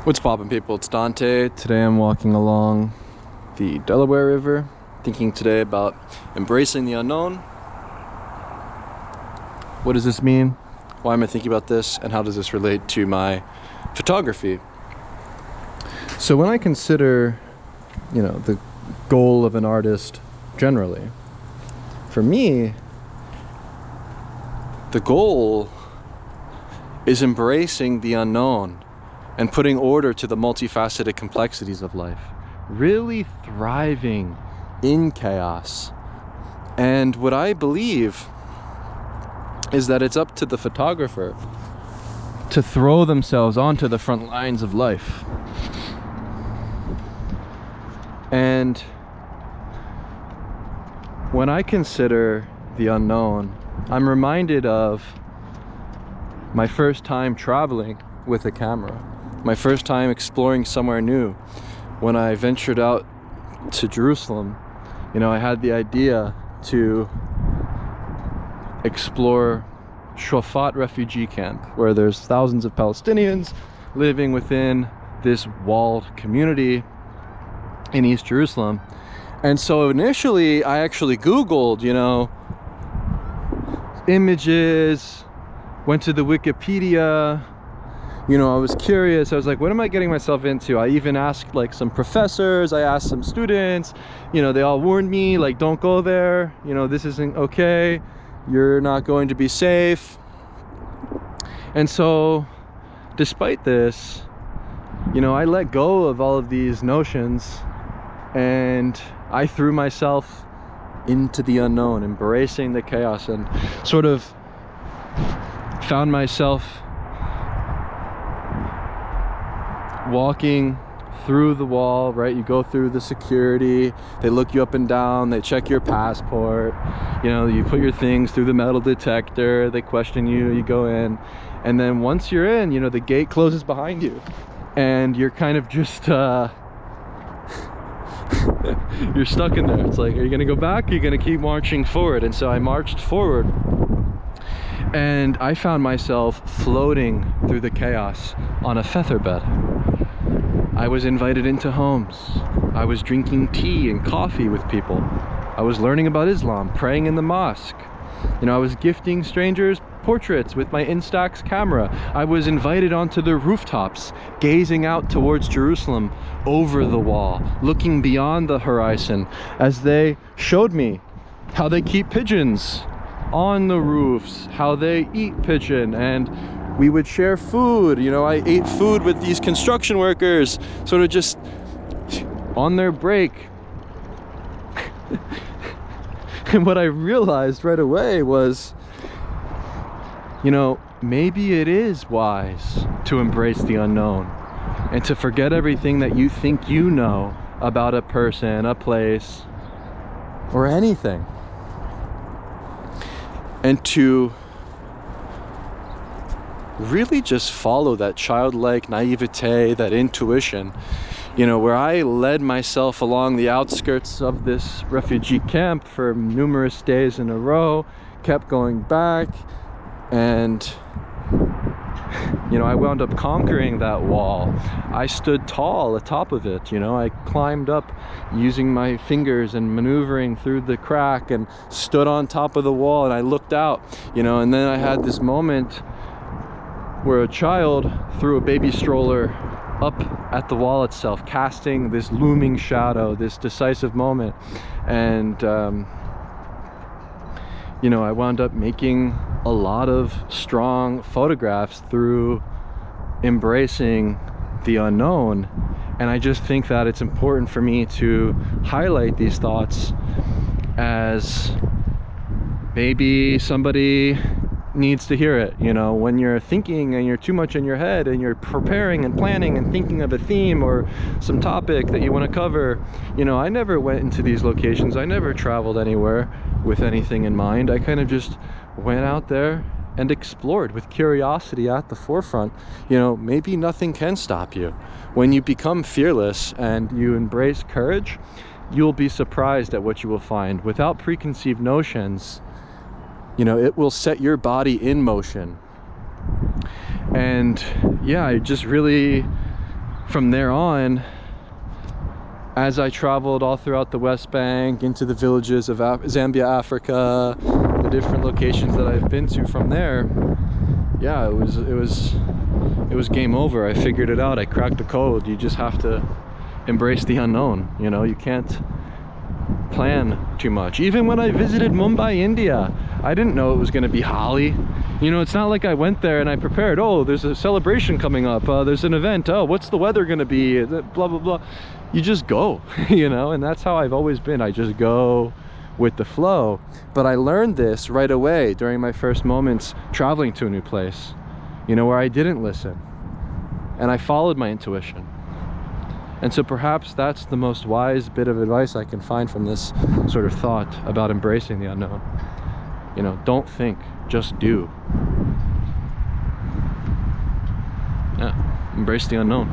What's poppin', people? It's Dante. Today I'm walking along the Delaware River, thinking today about embracing the unknown. What does this mean? Why am I thinking about this? And how does this relate to my photography? So when I consider, the goal of an artist generally, for me, the goal is embracing the unknown and putting order to the multifaceted complexities of life, really thriving in chaos. And what I believe is that it's up to the photographer to throw themselves onto the front lines of life. And when I consider the unknown, I'm reminded of my first time traveling with a camera. My first time exploring somewhere new. When I ventured out to Jerusalem, I had the idea to explore Shafat refugee camp, where there's thousands of Palestinians living within this walled community in East Jerusalem. And so initially I actually Googled, images, went to the Wikipedia. I was curious. I was like, what am I getting myself into? I even asked some professors, I asked some students, they all warned me, don't go there, this isn't okay, you're not going to be safe. And so despite this, I let go of all of these notions and I threw myself into the unknown, embracing the chaos, and sort of found myself walking through the wall, right? You go through the security, they look you up and down, they check your passport, you put your things through the metal detector, they question you, you go in, and then once you're in, the gate closes behind you and you're kind of just you're stuck in there. It's like, are you gonna go back? Are you gonna keep marching forward? And so I marched forward and I found myself floating through the chaos on a feather bed. I was invited into homes. I was drinking tea and coffee with people. I was learning about Islam, praying in the mosque. I was gifting strangers portraits with my Instax camera. I was invited onto the rooftops, gazing out towards Jerusalem over the wall, looking beyond the horizon as they showed me how they keep pigeons on the roofs, how they eat pigeon, and we would share food. I ate food with these construction workers, sort of just on their break. And what I realized right away was, maybe it is wise to embrace the unknown and to forget everything that you think you know about a person, a place, or anything. And to really just follow that childlike naivete, that intuition, where I led myself along the outskirts of this refugee camp for numerous days in a row, kept going back, and I wound up conquering that wall. I stood tall atop of it, I climbed up using my fingers and maneuvering through the crack and stood on top of the wall, and I looked out, and then I had this moment where a child threw a baby stroller up at the wall itself, casting this looming shadow, this decisive moment. And I wound up making a lot of strong photographs through embracing the unknown. And I just think that it's important for me to highlight these thoughts, as maybe somebody needs to hear it. When you're thinking and you're too much in your head and you're preparing and planning and thinking of a theme or some topic that you want to cover, I never went into these locations, I never traveled anywhere with anything in mind. I kind of just went out there and explored with curiosity at the forefront. Maybe nothing can stop you. When you become fearless and you embrace courage, you'll be surprised at what you will find. Without preconceived notions, it will set your body in motion. And yeah, I just really from there on, as I traveled all throughout the West Bank, into the villages of Zambia, Africa, the different locations that I've been to from there, yeah, it was game over. I figured it out. I cracked the code. You just have to embrace the unknown. You know, you can't plan too much. Even when I visited Mumbai, India, I didn't know it was going to be Holi. You know, it's not like I went there and I prepared, oh, there's a celebration coming up, there's an event, oh, what's the weather going to be, blah blah blah. You just go, you know, and that's how I've always been. I just go with the flow. But I learned this right away during my first moments traveling to a new place, you know, where I didn't listen and I followed my intuition. And so perhaps that's the most wise bit of advice I can find from this sort of thought about embracing the unknown. You know, don't think, just do. Yeah, embrace the unknown.